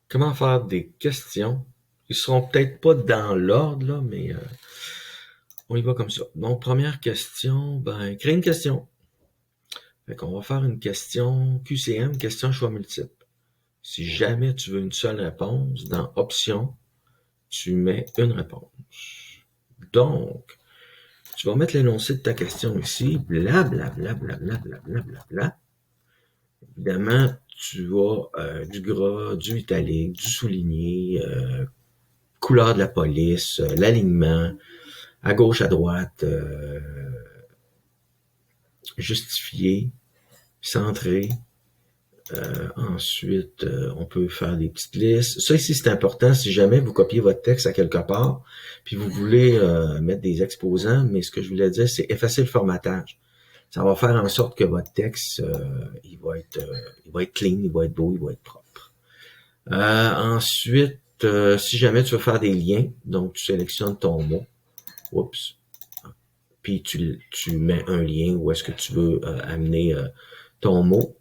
Comment faire des questions? Ils seront peut-être pas dans l'ordre, là, mais on y va comme ça. Donc, première question, créer une question. Fait qu'on va faire une question QCM, question choix multiple. Si jamais tu veux une seule réponse, dans option, tu mets une réponse. Donc, tu vas mettre l'énoncé de ta question ici, blablabla, blablabla, blablabla. Évidemment, tu as du gras, du italique, du souligné, couleur de la police, l'alignement, à gauche, à droite, justifié, centré. Ensuite, on peut faire des petites listes. Ça ici, c'est important si jamais vous copiez votre texte à quelque part, puis vous voulez mettre des exposants, mais ce que je voulais dire, c'est effacer le formatage. Ça va faire en sorte que votre texte, il va être clean, il va être beau, il va être propre. Ensuite, si jamais tu veux faire des liens, donc tu sélectionnes ton mot. Oups. Puis tu mets un lien où est-ce que tu veux amener ton mot,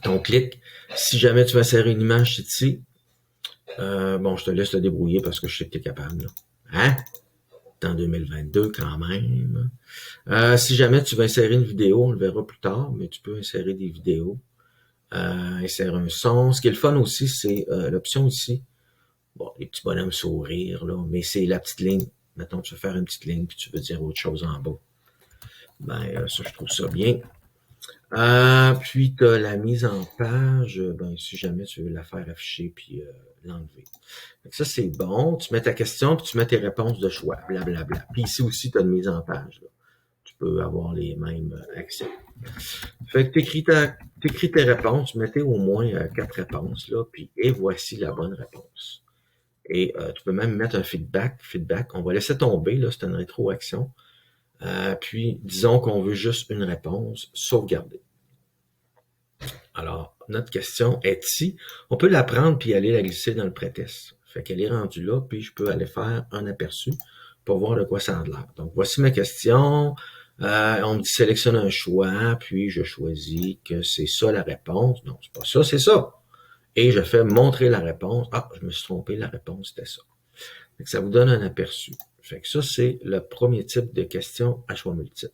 ton clic. Si jamais tu veux insérer une image ici, bon, je te laisse te débrouiller parce que je sais que tu es capable. Là. Hein? T'es en 2022 quand même. Si jamais tu veux insérer une vidéo, on le verra plus tard, mais tu peux insérer des vidéos. Insérer un son. Ce qui est le fun aussi, c'est l'option ici. Bon, les petits bonhommes sourire, là, mais c'est la petite ligne. Mettons, tu veux faire une petite ligne, puis tu veux dire autre chose en bas. Ça, je trouve ça bien. Puis, tu as la mise en page, si jamais tu veux la faire afficher, puis l'enlever. Donc ça, c'est bon. Tu mets ta question, puis tu mets tes réponses de choix, blablabla. Puis ici aussi, tu as une mise en page. Là. Tu peux avoir les mêmes actions. Fait que t'écris tes réponses, tu mettais au moins 4 réponses, là, puis et voici la bonne réponse. Et tu peux même mettre un feedback. On va laisser tomber, là, c'est une rétroaction. Puis, disons qu'on veut juste une réponse, sauvegarder. Alors, notre question est ici. On peut la prendre puis aller la glisser dans le pré-test. Fait qu'elle est rendue là, puis je peux aller faire un aperçu pour voir de quoi ça a l'air. Donc, voici ma question. On me dit sélectionne un choix, puis je choisis que c'est ça la réponse. Non, c'est pas ça, c'est ça. Et je fais montrer la réponse. Ah, je me suis trompé, la réponse c'était ça. Fait que ça vous donne un aperçu. Fait que ça, c'est le premier type de question à choix multiple.